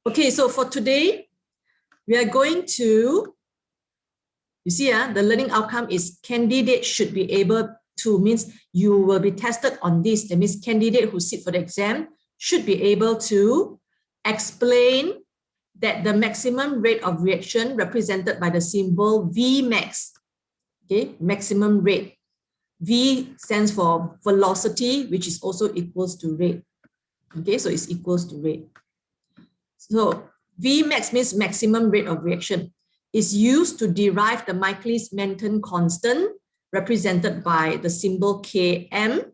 Okay, so for today, we are going to, you see, the learning outcome is candidate should be able to, means you will be tested on this. That means candidate who sit for the exam should be able to explain that the maximum rate of reaction represented by the symbol Vmax, okay, maximum rate. V stands for velocity, which is also equals to rate. Okay, so it's equals to rate. So Vmax means maximum rate of reaction. Is used to derive the Michaelis-Menten constant represented by the symbol Km,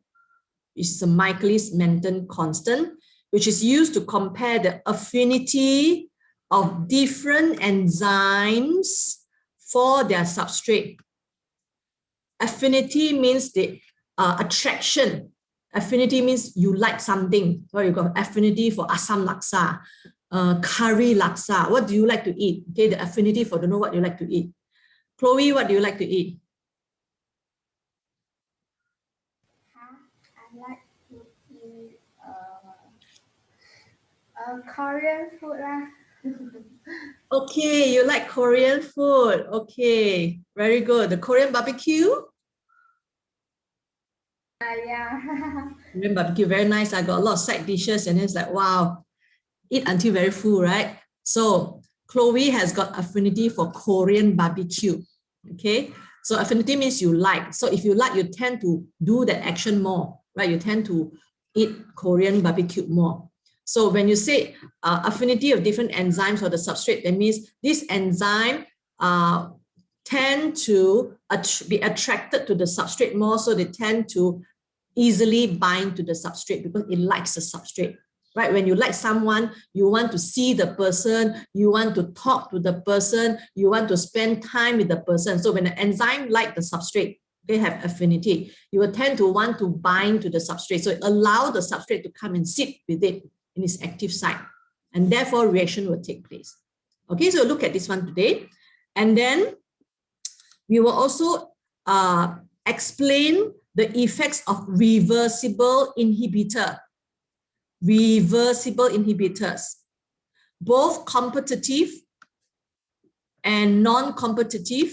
which is a Michaelis-Menten constant, which is used to compare the affinity of different enzymes for their substrate. Affinity means the attraction. Affinity means you like something. So you got affinity for asam laksa, curry laksa. What do you like to eat? Okay, the affinity for to know what you like to eat. Chloe, what do you like to eat? I like to eat Korean food lah. Okay, you like Korean food. Okay, very good. The Korean barbecue? Yeah. Korean barbecue, very nice. I got a lot of side dishes and it's like, wow, eat until very full, right? So Chloe has got affinity for Korean barbecue. Okay, so affinity means you like. So if you like, you tend to do that action more, right? You tend to eat Korean barbecue more. So when you say affinity of different enzymes or the substrate, that means this enzyme tend to be attracted to the substrate more, so they tend to easily bind to the substrate because it likes the substrate. Right? When you like someone, you want to see the person, you want to talk to the person, you want to spend time with the person. So when the enzyme like the substrate, they have affinity, you will tend to want to bind to the substrate. So allow the substrate to come and sit with it in its active site. And therefore reaction will take place. Okay, so look at this one today. And then we will also explain the effects of reversible inhibitor. Reversible inhibitors, both competitive and non-competitive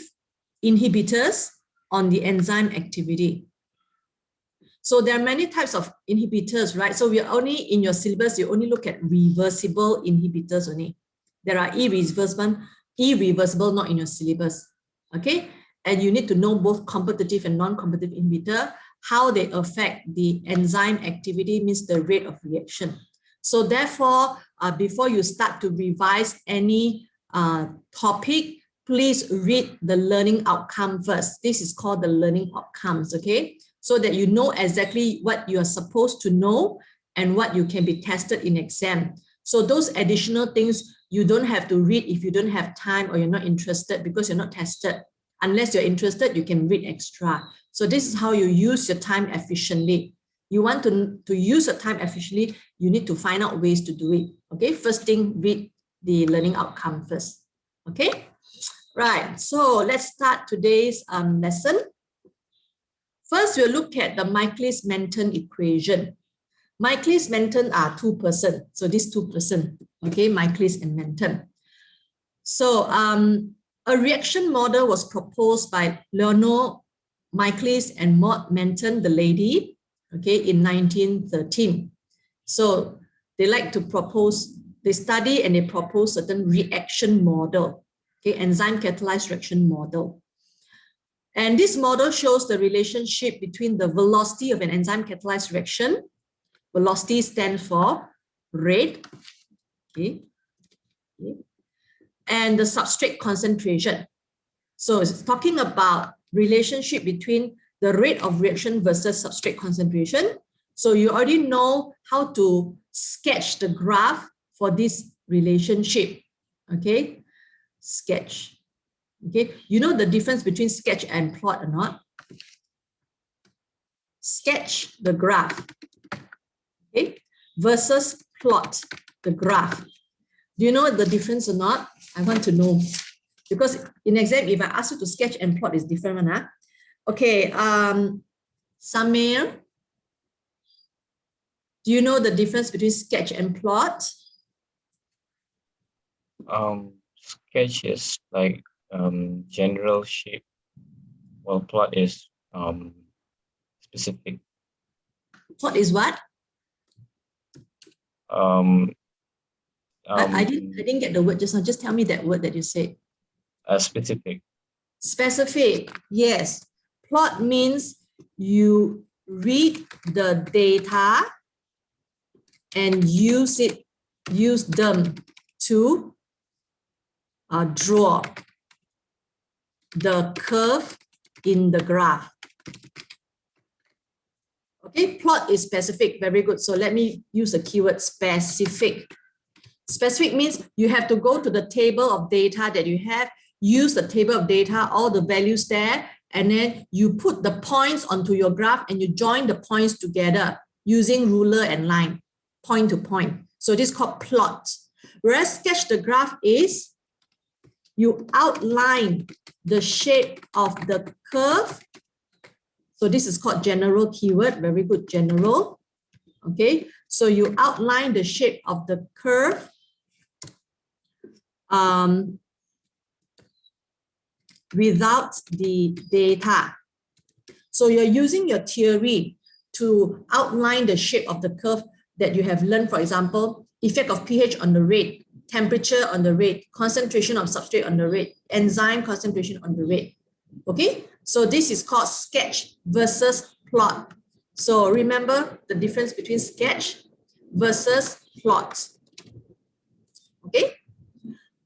inhibitors on the enzyme activity. So there are many types of inhibitors, right? So we are only in your syllabus, you only look at reversible inhibitors only. There are irreversible not in your syllabus, okay? And you need to know both competitive and non-competitive inhibitor, how they affect the enzyme activity, means the rate of reaction. So therefore, before you start to revise any topic, please read the learning outcome first. This is called the learning outcomes, okay? So that you know exactly what you are supposed to know and what you can be tested in exam. So those additional things, you don't have to read if you don't have time or you're not interested because you're not tested. Unless you're interested, you can read extra. So this is how you use your time efficiently. You want to use your time efficiently, you need to find out ways to do it. Okay, first thing, read the learning outcome first. Okay, right. So let's start today's lesson. First, we'll look at the Michaelis-Menten equation. Michaelis-Menten are two persons. So these two persons, okay, Michaelis and Menten. So a reaction model was proposed by Leonard Michaelis and Maud Menten, the lady, okay, in 1913. So they like to propose, they study and they propose certain reaction model, okay, enzyme catalyzed reaction model. And this model shows the relationship between the velocity of an enzyme catalyzed reaction. Velocity stands for rate, okay, and the substrate concentration. So it's talking about relationship between the rate of reaction versus substrate concentration. So you already know how to sketch the graph for this relationship, okay? Sketch, okay? You know the difference between sketch and plot or not? Sketch the graph, okay? Versus plot the graph. Do you know the difference or not? I want to know. Because in exam, if I ask you to sketch and plot, it's different one, huh? Okay, Samir, do you know the difference between sketch and plot? Sketch is like general shape, while plot is specific. Plot is what? I didn't get the word just now. Just tell me that word that you said. Specific. Specific, yes. Plot means you read the data and use them to draw the curve in the graph. Okay, plot is specific, very good. So let me use the keyword specific. Specific means you have to go to the table of data that you have, use the table of data, all the values there, and then you put the points onto your graph and you join the points together using ruler and line, point to point. So this is called plot. Whereas sketch the graph is you outline the shape of the curve. So this is called general keyword, very good, general. Okay, so you outline the shape of the curve without the data. So you're using your theory to outline the shape of the curve that you have learned, for example, effect of pH on the rate, temperature on the rate, concentration of substrate on the rate, enzyme concentration on the rate. Okay, so this is called sketch versus plot. So remember the difference between sketch versus plot. Okay,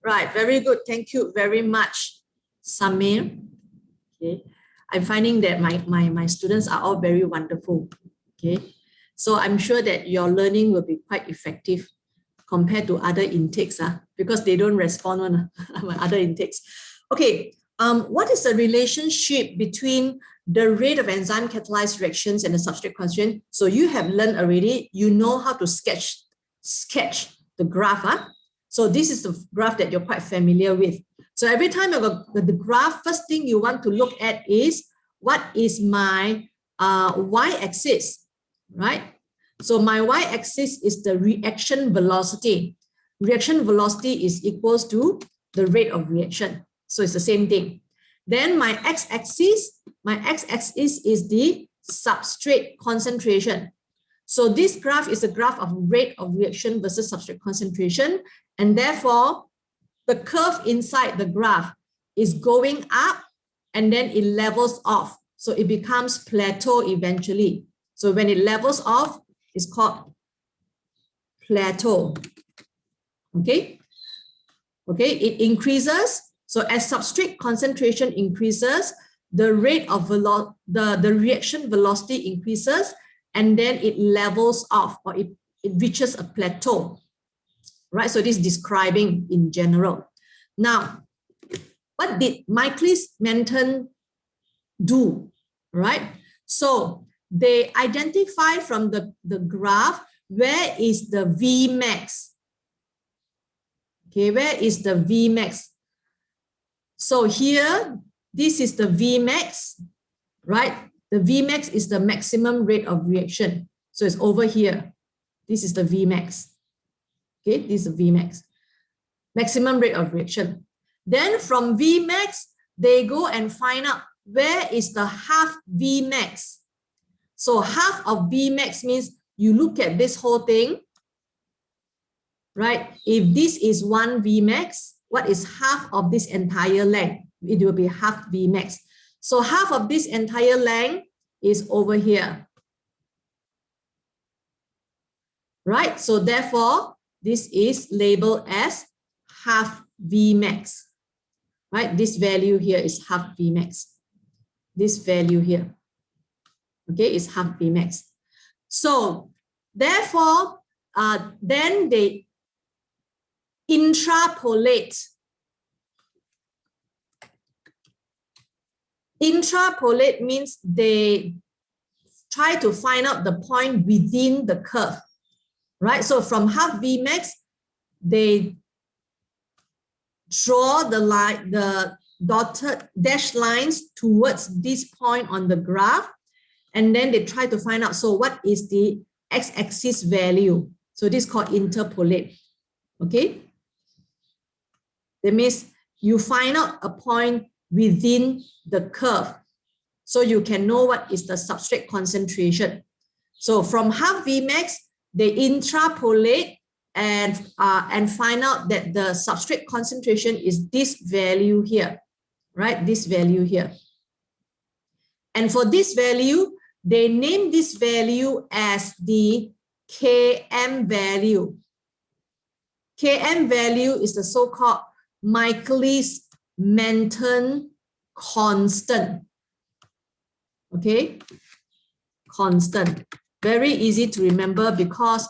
right, very good. Thank you very much, Samir. Okay, I'm finding that my students are all very wonderful. Okay, so I'm sure that your learning will be quite effective compared to other intakes, because they don't respond on other intakes. Okay, what is the relationship between the rate of enzyme catalyzed reactions and the substrate concentration? So you have learned already, you know how to sketch the graph. So this is the graph that you're quite familiar with. So every time you got the graph, first thing you want to look at is what is my y-axis, right? So my y-axis is the reaction velocity. Reaction velocity is equals to the rate of reaction. So it's the same thing. Then my x-axis is the substrate concentration. So this graph is a graph of rate of reaction versus substrate concentration. And therefore, the curve inside the graph is going up and then it levels off. So it becomes plateau eventually. So when it levels off, it's called plateau. Okay. Okay, it increases. So as substrate concentration increases, the rate of the reaction velocity increases, and then it levels off, or it reaches a plateau. Right, so this is describing in general. Now, what did Michaelis-Menten do? Right, so they identify from the graph where is the Vmax. Okay, where is the Vmax? So here, this is the Vmax, right? The Vmax is the maximum rate of reaction. So it's over here. This is the Vmax. Okay, this is the Vmax, maximum rate of reaction. Then from Vmax, they go and find out where is the half Vmax. So half of Vmax means you look at this whole thing, right? If this is 1 Vmax, what is half of this entire length? It will be half Vmax. So half of this entire length is over here, right? So therefore, this is labeled as half Vmax, right? This value here is half Vmax. This value here, okay, is half Vmax. So therefore, then they interpolate. Interpolate means they try to find out the point within the curve, right? So from half Vmax, they draw the line, the dotted dashed lines towards this point on the graph, and then they try to find out, so what is the x-axis value? So this is called interpolate, okay? That means you find out a point within the curve, so you can know what is the substrate concentration. So from half Vmax, they interpolate and find out that the substrate concentration is this value here, right? This value here. And for this value, they name this value as the Km value. Km value is the so-called Michaelis-Menten constant. Okay, constant. Very easy to remember because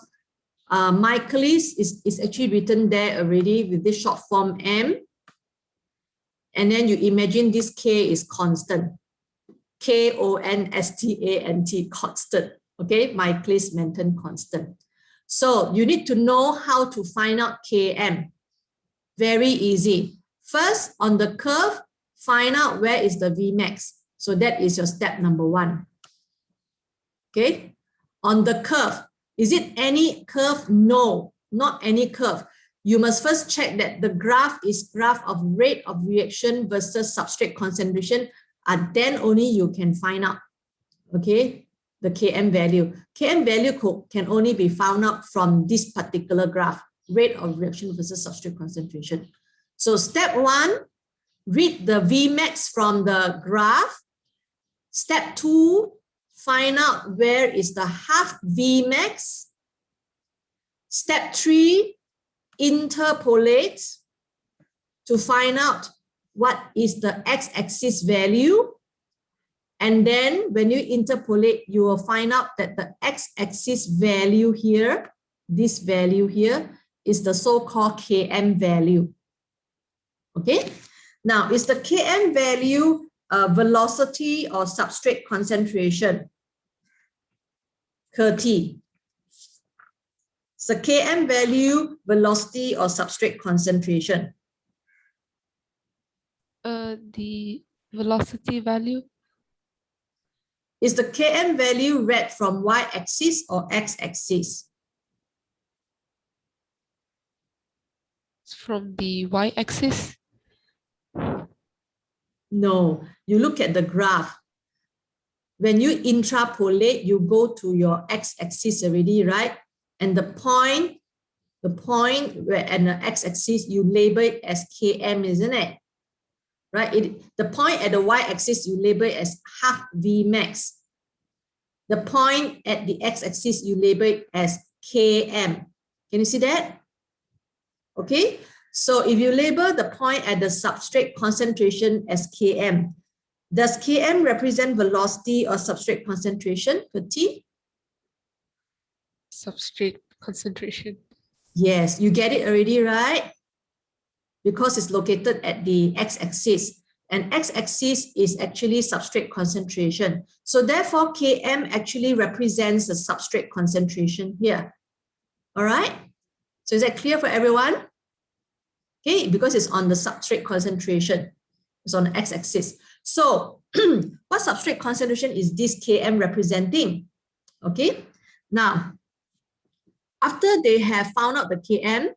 Michaelis is actually written there already with this short form M. And then you imagine this K is constant. K-O-N-S-T-A-N-T, constant. Okay, Michaelis-Menten constant. So you need to know how to find out Km. Very easy. First, on the curve, find out where is the Vmax. So that is your step number 1. Okay, on the curve, is it any curve? No, not any curve. You must first check that the graph is graph of rate of reaction versus substrate concentration, and then only you can find out, okay, the Km value. Km value can only be found out from this particular graph, rate of reaction versus substrate concentration. So step 1, read the Vmax from the graph. Step 2, find out where is the half Vmax. Step 3, interpolate to find out what is the x-axis value. And then when you interpolate, you will find out that the x-axis value here, this value here, is the so-called Km value. Okay, now is the Km value velocity or substrate concentration? Curti. So Km value, velocity or substrate concentration? The velocity value. Is the Km value read from y-axis or x-axis? It's from the y-axis. No, you look at the graph. When you interpolate, you go to your x-axis already, right? And the point where and the x-axis, you label it as Km, isn't it? Right? The point at the y-axis, you label it as half Vmax. The point at the x-axis, you label it as Km. Can you see that? Okay. So if you label the point at the substrate concentration as Km, does Km represent velocity or substrate concentration, Petit? Substrate concentration. Yes, you get it already, right? Because it's located at the x-axis, and x-axis is actually substrate concentration. So therefore, Km actually represents the substrate concentration here. All right? So is that clear for everyone? Okay, because it's on the substrate concentration. It's on the x-axis. So what substrate concentration is this Km representing? Okay, now, after they have found out the Km,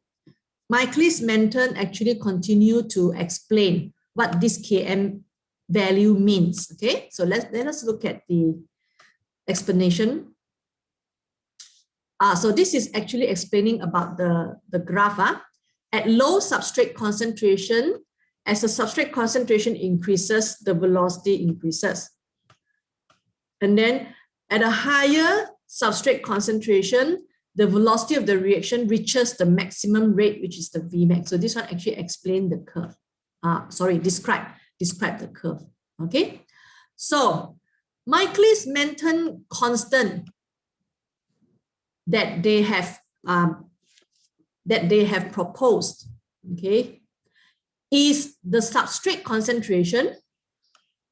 Michaelis-Menten actually continue to explain what this Km value means. Okay, so let us look at the explanation. So this is actually explaining about the graph. At low substrate concentration, as the substrate concentration increases, the velocity increases. And then at a higher substrate concentration, the velocity of the reaction reaches the maximum rate, which is the Vmax. So this one actually explains the curve. Describe the curve. Okay. So Michaelis-Menten constant that they have proposed, okay, is the substrate concentration,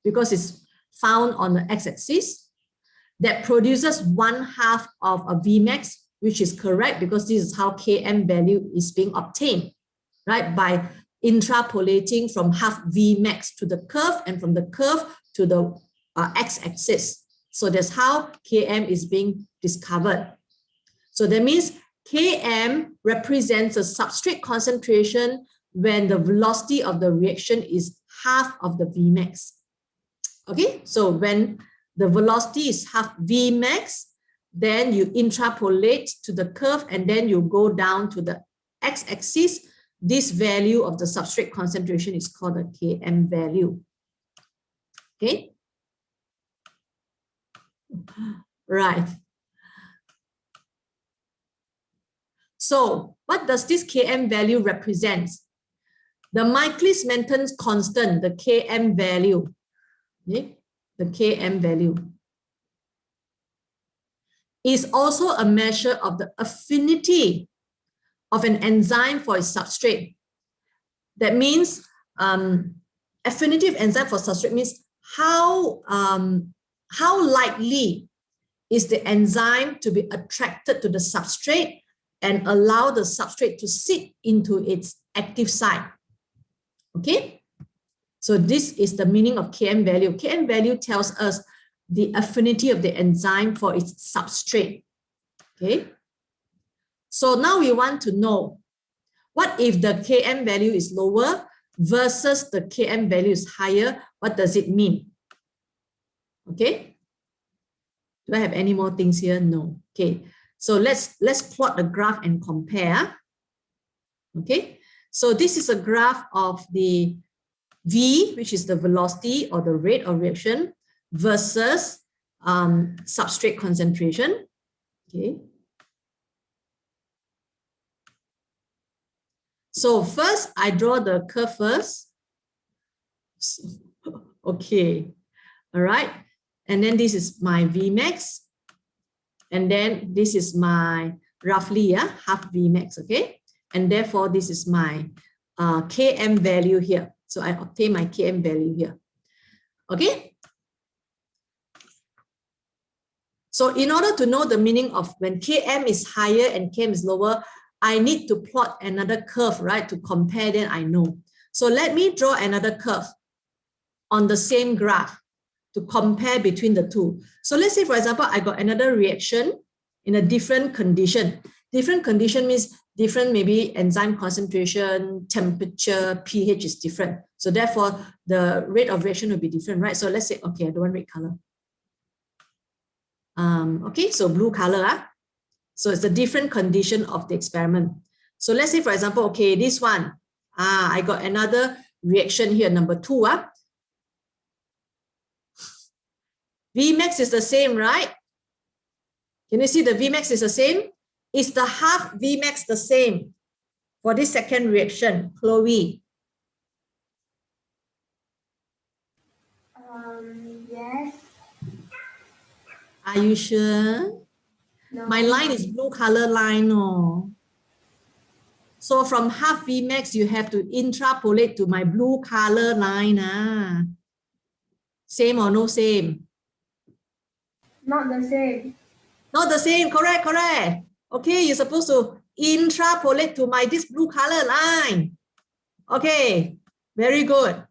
because it's found on the x-axis, that produces 1/2 of a Vmax, which is correct because this is how Km value is being obtained, right? By interpolating from half Vmax to the curve and from the curve to the x-axis. So that's how Km is being discovered. So that means Km represents a substrate concentration when the velocity of the reaction is half of the Vmax. Okay, so when the velocity is half Vmax, then you interpolate to the curve and then you go down to the x-axis. This value of the substrate concentration is called the Km value. Okay, right. So what does this Km value represent? The Michaelis-Menten constant, the Km value, okay? The Km value is also a measure of the affinity of an enzyme for its substrate. That means affinity of enzyme for substrate means how likely is the enzyme to be attracted to the substrate and allow the substrate to sit into its active site. Okay, so this is the meaning of Km value. Km value tells us the affinity of the enzyme for its substrate. Okay, so now we want to know what if the Km value is lower versus the Km value is higher. What does it mean? Okay, do I have any more things here? No. Okay, so let's plot the graph and compare. Okay, so this is a graph of the V, which is the velocity or the rate of reaction, versus substrate concentration. Okay, so first I draw the curve first. Okay, all right, and then this is my Vmax, and then this is my roughly half Vmax. Okay, and therefore this is my Km value here. So I obtain my Km value here. Okay. So in order to know the meaning of when Km is higher and Km is lower, I need to plot another curve, right? To compare, then I know. So let me draw another curve on the same graph to compare between the two. So let's say, for example, I got another reaction in a different condition. Different condition means different, maybe enzyme concentration, temperature, pH is different. So therefore, the rate of reaction will be different, right? So let's say, okay, I don't want red color. Okay, so blue color. So it's a different condition of the experiment. So let's say, for example, okay, this one, I got another reaction here, number 2. Vmax is the same, right? Can you see the Vmax is the same? Is the half Vmax the same for this second reaction, Chloe? Yes. Are you sure? No. My line is blue color line. Oh. So from half Vmax, you have to interpolate to my blue color line. Same or no same? Not the same. Not the same, correct, correct. Okay, you're supposed to interpolate to my this blue color line. Okay, very good.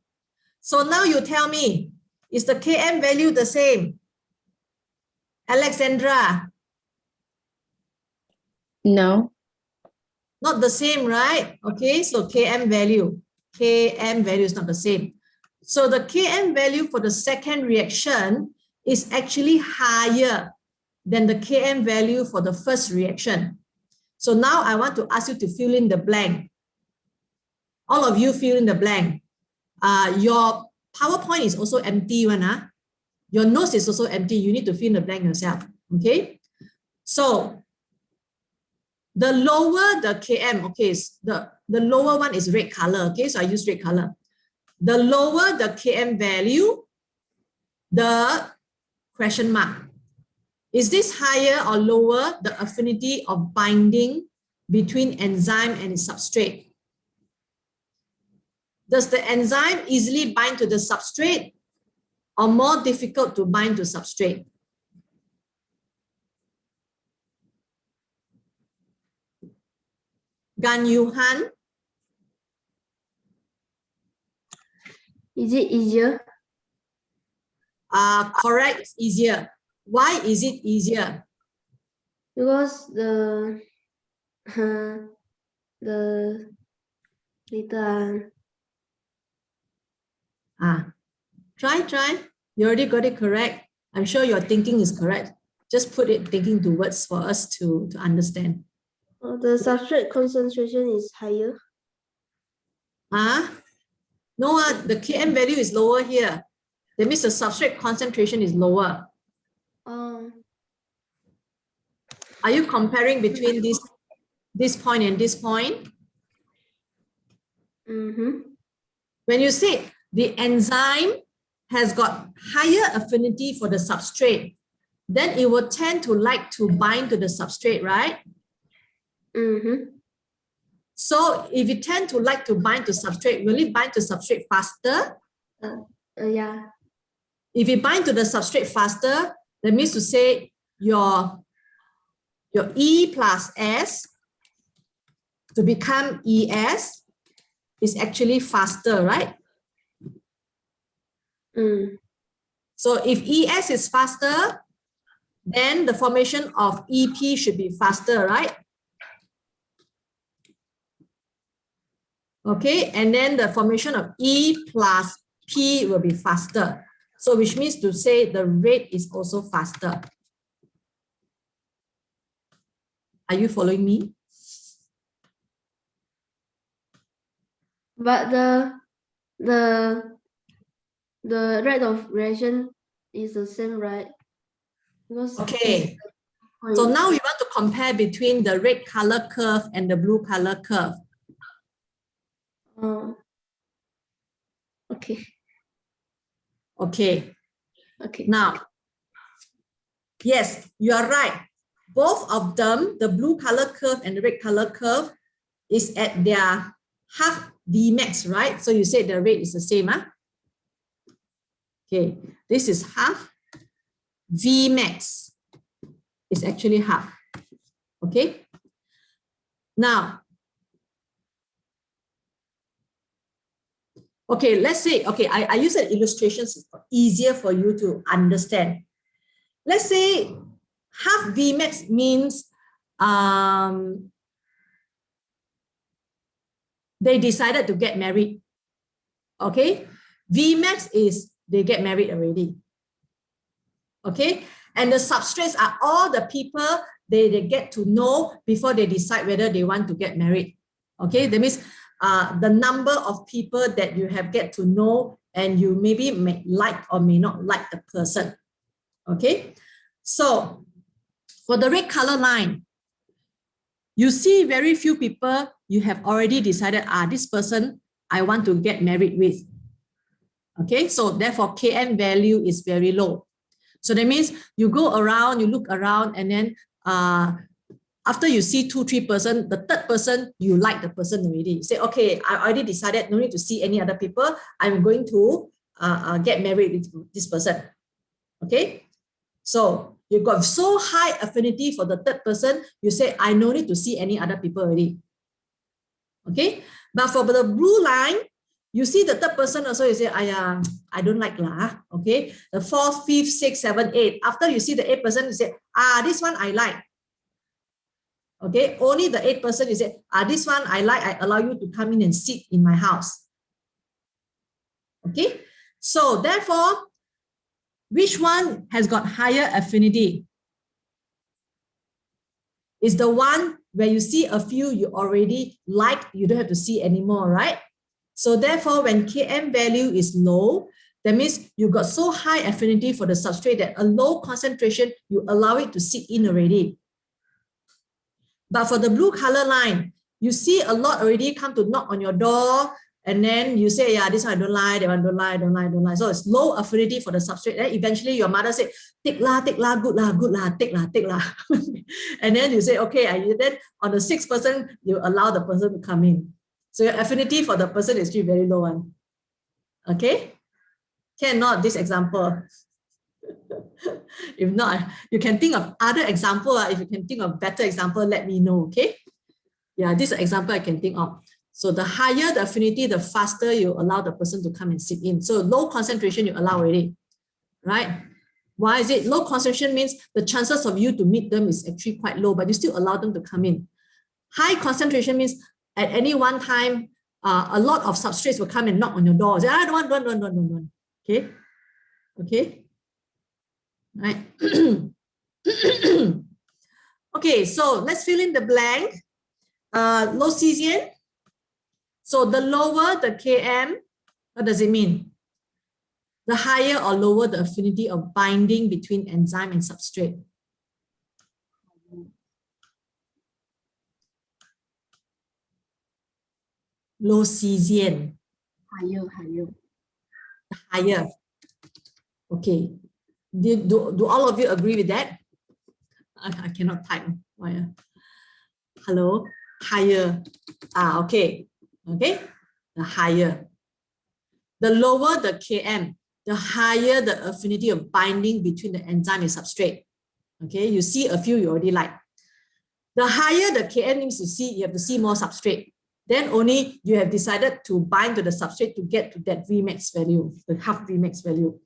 So now you tell me, is the Km value the same? Alexandra? No. Not the same, right? Okay, so Km value is not the same. So the Km value for the second reaction is actually higher than the Km value for the first reaction. So now I want to ask you to fill in the blank. All of you fill in the blank. Your PowerPoint is also empty one. Your notes is also empty. You need to fill in the blank yourself. Okay. So the lower the Km, okay, the lower one is red color. Okay, so I use red color. The lower the Km value, the question mark. Is this higher or lower the affinity of binding between enzyme and its substrate? Does the enzyme easily bind to the substrate or more difficult to bind to substrate? Gan Yuhan? Is it easier? Correct, it's easier. Why is it easier? Because the Later. Try. You already got it correct. I'm sure your thinking is correct. Just put it thinking to words for us to understand. The substrate concentration is higher. No, the Km value is lower here. That means the substrate concentration is lower. Are you comparing between this point and this point? When you say the enzyme has got higher affinity for the substrate, then it will tend to like to bind to the substrate, right? So if you tend to like to bind to substrate, will it bind to substrate faster? Yeah. If you bind to the substrate faster, that means to say your E plus S to become ES is actually faster, right? So if ES is faster, then the formation of EP should be faster, right? Okay, and then the formation of E plus P will be faster. So which means to say the rate is also faster. Are you following me? But the rate of reaction is the same, right? Because okay. So now we want to compare between the red color curve and the blue color curve. Okay. Okay. Okay. Now, yes, you are right. Both of them, the blue color curve and the red color curve, is at their half Vmax, right? So you said the rate is the same, huh? Okay, this is half. Vmax is actually half. Okay. Now, okay, let's say, okay, I use an illustration so it's easier for you to understand. Let's say half Vmax means they decided to get married. Okay, Vmax is they get married already. Okay, and the substrates are all the people they get to know before they decide whether they want to get married. Okay, that means the number of people that you have get to know and you maybe may like or may not like the person. Okay, so for the red color line, you see very few people you have already decided, this person I want to get married with. Okay, so therefore Km value is very low. So that means you go around, you look around, and then after you see 2-3 person, the third person, you like the person already. You say, okay, I already decided, no need to see any other people. I'm going to get married with this person. Okay, so you got so high affinity for the third person, you say, I no need to see any other people already. Okay, but for the blue line, you see the third person also, you say, I don't like lah. Okay, the 4th, 5th, 6th, 7th, 8th. After you see the 8th person, you say, this one I like. Okay, only the 8th person, you say, this one I like, I allow you to come in and sit in my house. Okay, so therefore, which one has got higher affinity? Is the one where you see a few you already like, you don't have to see anymore, right? So therefore, when Km value is low, that means you got so high affinity for the substrate that a low concentration, you allow it to sit in already. But for the blue color line, you see a lot already come to knock on your door, and then you say, yeah, this one I don't like, that one don't like, don't like, don't like. So it's low affinity for the substrate. Then eventually your mother say, take lah, good lah, take lah. And then you say, okay, then on the 6th person, you allow the person to come in. So your affinity for the person is still very low one. Okay? Cannot this example. If not, you can think of other example. If you can think of better example, let me know, okay? Yeah, this is an example I can think of. So the higher the affinity, the faster you allow the person to come and sit in. So low concentration you allow already, right? Why is it? Low concentration means the chances of you to meet them is actually quite low, but you still allow them to come in. High concentration means at any one time, a lot of substrates will come and knock on your door. Say, I don't want. Okay. Okay. Right. Okay, so let's fill in the blank. Low cesium. So the lower the Km, what does it mean? The higher or lower the affinity of binding between enzyme and substrate. Low cesium. Higher. Okay. Do all of you agree with that? I cannot type. Why? Hello? Higher. Okay. Okay. The higher. The lower the Km, the higher the affinity of binding between the enzyme and substrate. Okay. You see a few you already like. The higher the Km means you have to see more substrate. Then only you have decided to bind to the substrate to get to that Vmax value, the half Vmax value.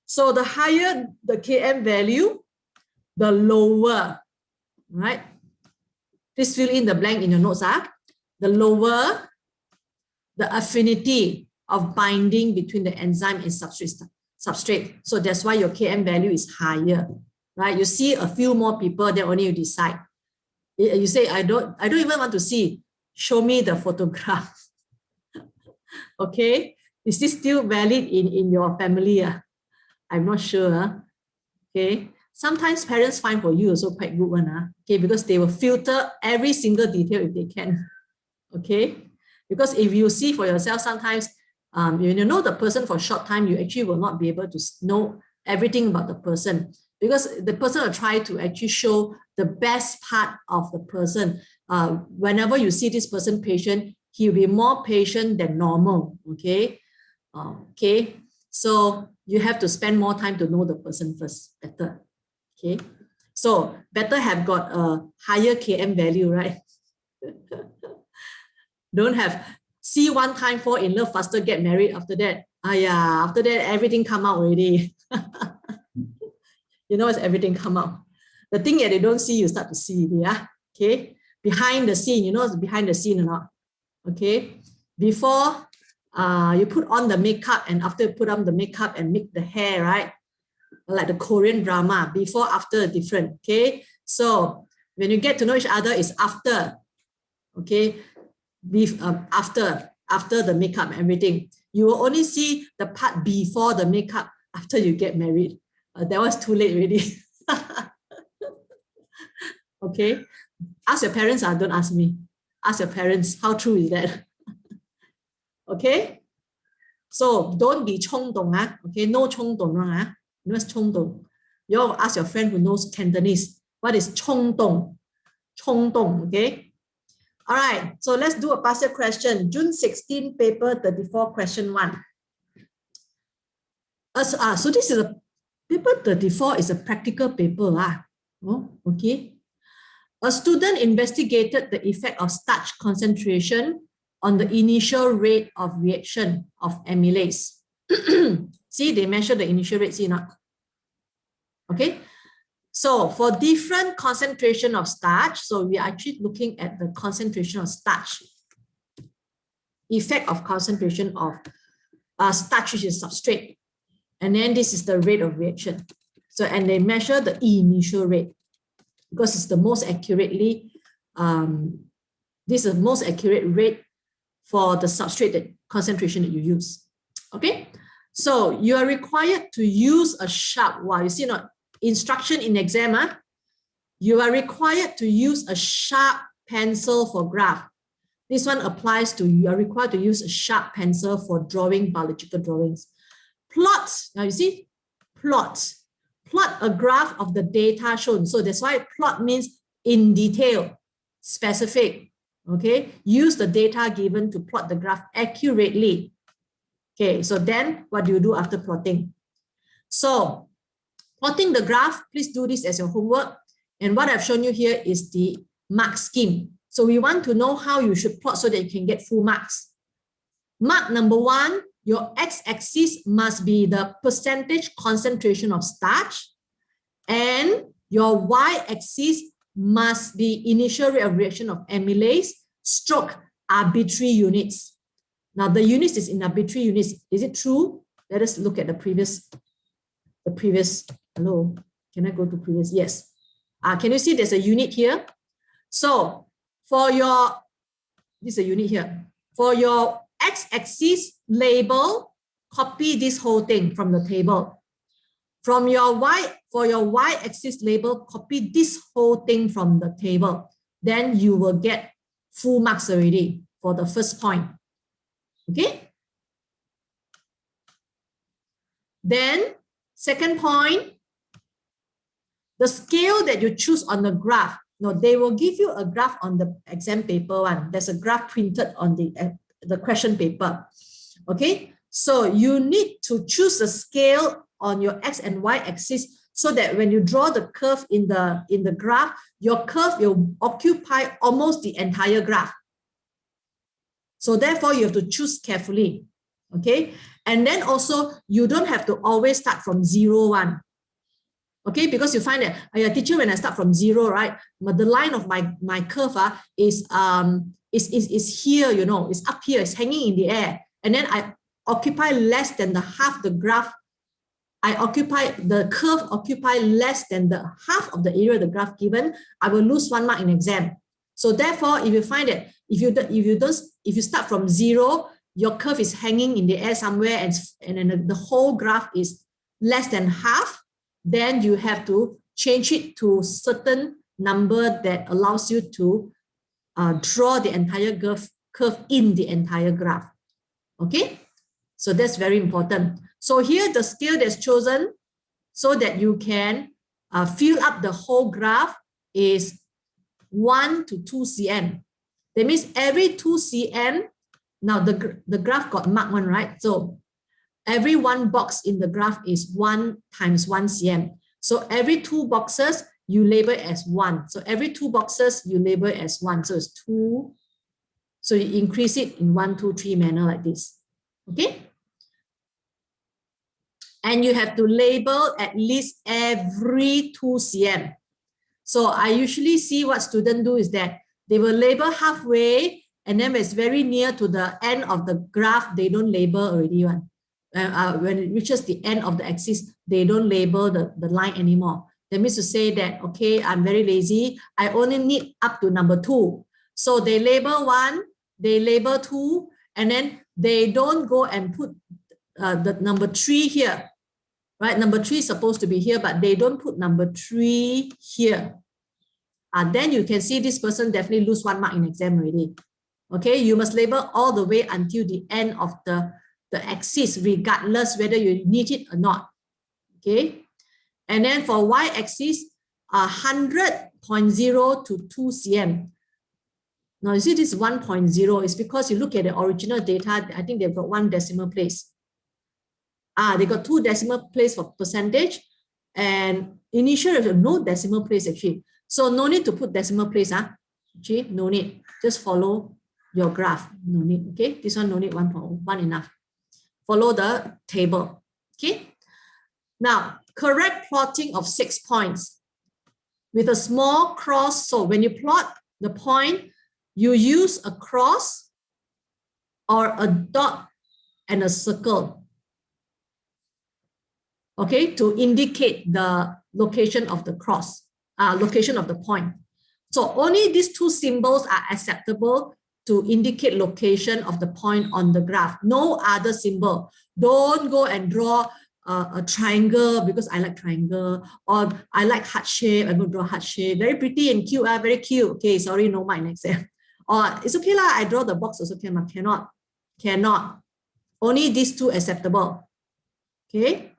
So the higher the Km value, the lower, right? Please fill in the blank in your notes. The lower the affinity of binding between the enzyme and substrate. So that's why your Km value is higher, right? You see a few more people, then only you decide. You say, I don't even want to see. Show me the photograph. Okay, is this still valid in your family? I'm not sure. Okay, sometimes parents find for you also quite good one. Okay, because they will filter every single detail if they can. Okay, because if you see for yourself, sometimes you know the person for a short time, you actually will not be able to know everything about the person, because the person will try to actually show the best part of the person. Whenever you see this person patient, he will be more patient than normal. Okay. Okay. So you have to spend more time to know the person first better. Okay. So better have got a higher Km value, right? Don't have see one time, fall in love faster, get married after that. After that everything come out already. You know, it's everything come out. The thing that they don't see, you start to see. Yeah. Okay. Behind the scene, you know it's behind the scene or not? Okay. Before you put on the makeup, and after you put on the makeup and make the hair, right? Like the Korean drama, before, after, different. Okay. So when you get to know each other, it's after. Okay. After the makeup and everything. You will only see the part before the makeup after you get married. That was too late already. Okay. Ask your parents, don't ask me. Ask your parents, how true is that? Okay. So don't be 冲动. Okay, no 冲动. You know what's 冲动? You all ask your friend who knows Cantonese. What is 冲动? 冲动, okay? All right, so let's do a past year question. June 16, paper 34, question 1. So this is a paper 34 is a practical paper. Oh, okay. A student investigated the effect of starch concentration on the initial rate of reaction of amylase. See, they measure the initial rate, see not? Okay. So for different concentration of starch, so we are actually looking at the concentration of starch, effect of concentration of starch, which is substrate. And then this is the rate of reaction. So, and they measure the initial rate because it's the most accurately, this is the most accurate rate for the substrate concentration that you use. Okay. So you are required to use a sharp, you see not, instruction in exam, you are required to use a sharp pencil for graph. This one applies to, you are required to use a sharp pencil for drawing biological drawings. Plot, now you see, plot a graph of the data shown. So that's why plot means in detail, specific. Okay, use the data given to plot the graph accurately. Okay, so then what do you do after plotting? So plotting the graph, please do this as your homework. And what I've shown you here is the mark scheme. So we want to know how you should plot so that you can get full marks. Mark number 1, your x-axis must be the percentage concentration of starch, and your y-axis must be initial rate of reaction of amylase stroke arbitrary units. Now the units is in arbitrary units. Is it true? Let us look at the previous, hello, can I go to previous? Yes. Can you see there's a unit here? So for your, this is a unit here. For your x-axis label, copy this whole thing from the table. For your y-axis label, copy this whole thing from the table. Then you will get full marks already for the first point. Okay? Then, second point, the scale that you choose on the graph. No, they will give you a graph on the exam paper one. There's a graph printed on the question paper. Okay? So you need to choose the scale on your x and y axis so that when you draw the curve in the graph, your curve will occupy almost the entire graph. So therefore, you have to choose carefully. Okay? And then also, you don't have to always start from 0, 1. Okay, because you find that, teacher, when I start from 0, right, but the line of my curve is here, you know, it's up here, it's hanging in the air. And then I occupy less than the half the graph. The curve occupy less than the half of the area of the graph given, I will lose 1 mark in exam. So therefore, if you find that if you start from 0, your curve is hanging in the air somewhere, and then the whole graph is less than half, then you have to change it to certain number that allows you to draw the entire curve in the entire graph. Okay, so that's very important. So here the scale that's chosen so that you can fill up the whole graph is 1 to 2 cm. That means every 2 cm, now the graph got marked one, right? So every one box in the graph is 1 times 1 cm. So every 2 boxes, you label as 1. So every 2 boxes, you label as 1. So it's 2. So you increase it in 1, 2, 3 manner like this. Okay? And you have to label at least every 2 cm. So I usually see what students do is that they will label halfway, and then when it's very near to the end of the graph, they don't label already one. When it reaches the end of the axis, they don't label the line anymore. That means to say that, okay, I'm very lazy. I only need up to number 2. So they label 1, they label 2, and then they don't go and put the number 3 here. Right? Number 3 is supposed to be here, but they don't put number 3 here. Then you can see this person definitely lose 1 mark in exam already. Okay, you must label all the way until the end of the axis, regardless whether you need it or not. Okay, and then for y-axis, 100.0 to 2 cm. Now you see this 1.0 is because you look at the original data. I think they've got 1 decimal place. They got 2 decimal place for percentage, and initially no decimal place actually. So no need to put decimal place. Actually, no need. Just follow your graph. No need. Okay, this one no need 1.1 enough. Follow the table. Okay. Now, correct plotting of 6 points with a small cross. So when you plot the point, you use a cross or a dot and a circle. Okay, to indicate the location of the cross, location of the point. So only these 2 symbols are acceptable to indicate location of the point on the graph. No other symbol. Don't go and draw a triangle because I like triangle, or I like heart shape. I'm going to draw heart shape. Very pretty and cute. Very cute. Okay, sorry, no mark in exam. Or it's okay lah. I draw the box also can. Cannot. Only these 2 acceptable. Okay.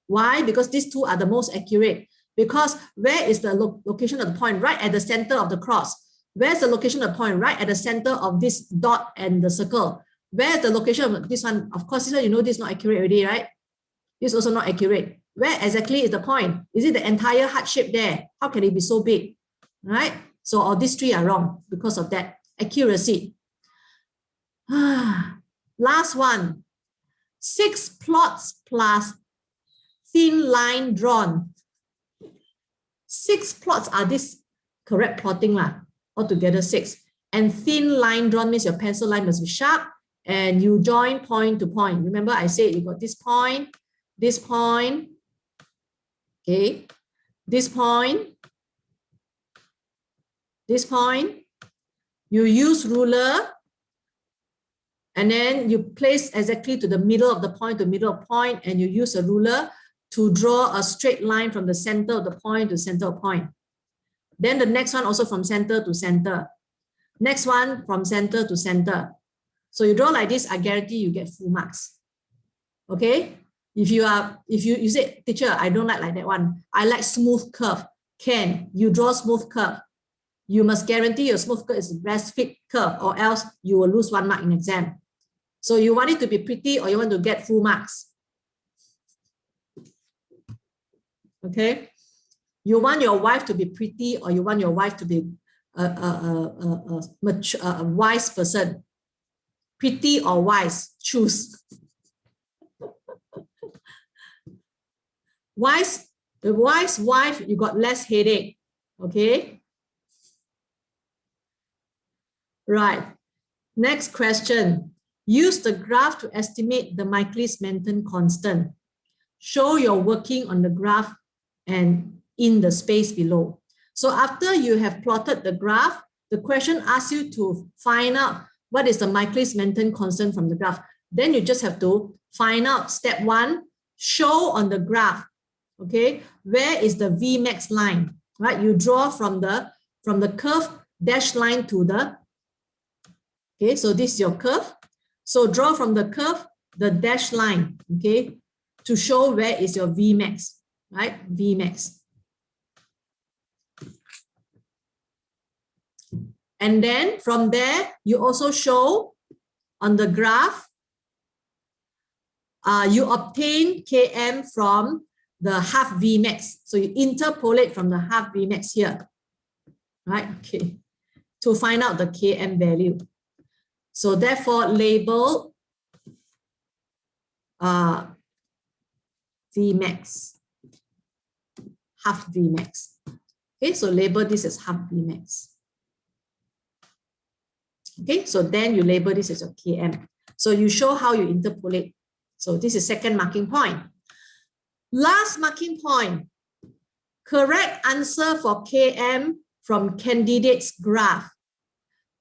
Why? Because these 2 are the most accurate. Because where is the location of the point? Right at the center of the cross. Where's the location of the point? Right at the center of this dot and the circle. Where's the location of this one? Of course, this one, you know this is not accurate already, right? This is also not accurate. Where exactly is the point? Is it the entire heart shape there? How can it be so big? Right? So all these 3 are wrong because of that accuracy. Last one. 6 plots plus thin line drawn. 6 plots are this correct plotting lah. Altogether 6. And thin line drawn means your pencil line must be sharp. and you join point to point. Remember I said you got this point, okay, this point, you use ruler, and then you place exactly to the middle of the point, and you use a ruler to draw a straight line from the center of the point to center of point. Then the next one also from center to center. Next one from center to center. So you draw like this, I guarantee you get full marks. Okay? If you say, teacher, I don't like that one. I like smooth curve. Can you draw smooth curve? You must guarantee your smooth curve is the best fit curve, or else you will lose 1 mark in exam. So you want it to be pretty, or you want to get full marks. Okay? You want your wife to be pretty, or you want your wife to be a wise person. Pretty or wise, choose. The wise wife, you got less headache. Okay? Right. Next question. Use the graph to estimate the Michaelis-Menten constant. Show your working on the graph and in the space below. So after you have plotted the graph, the question asks you to find out what is the Michaelis-Menten constant from the graph. Then you just have to find out step 1, show on the graph, okay, where is the Vmax line, right? You draw from the curve dashed line to the, okay, so this is your curve. So draw from the curve the dashed line, okay, to show where is your Vmax, right? Vmax. And then from there, you also show on the graph, you obtain Km from the half Vmax. So you interpolate from the half Vmax here, right? Okay, to find out the Km value. So therefore, label Vmax, half Vmax. Okay, so label this as half Vmax. Okay, so then you label this as your Km. So you show how you interpolate. So this is second marking point. Last marking point, correct answer for Km from candidate's graph.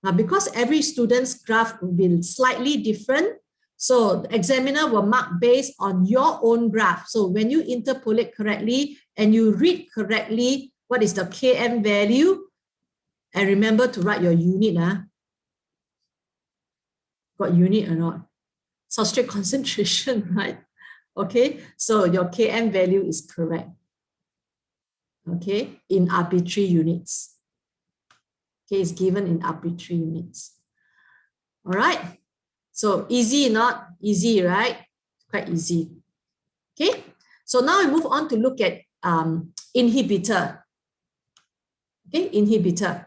Now, because every student's graph will be slightly different, so the examiner will mark based on your own graph. So when you interpolate correctly and you read correctly what is the Km value, and remember to write your unit. Got unit or not? Substrate concentration, right? Okay, so your Km value is correct. Okay, in arbitrary units. Okay, it's given in arbitrary units. All right, so easy, not easy, right? Quite easy. Okay, so now we move on to look at inhibitor. Okay, inhibitor.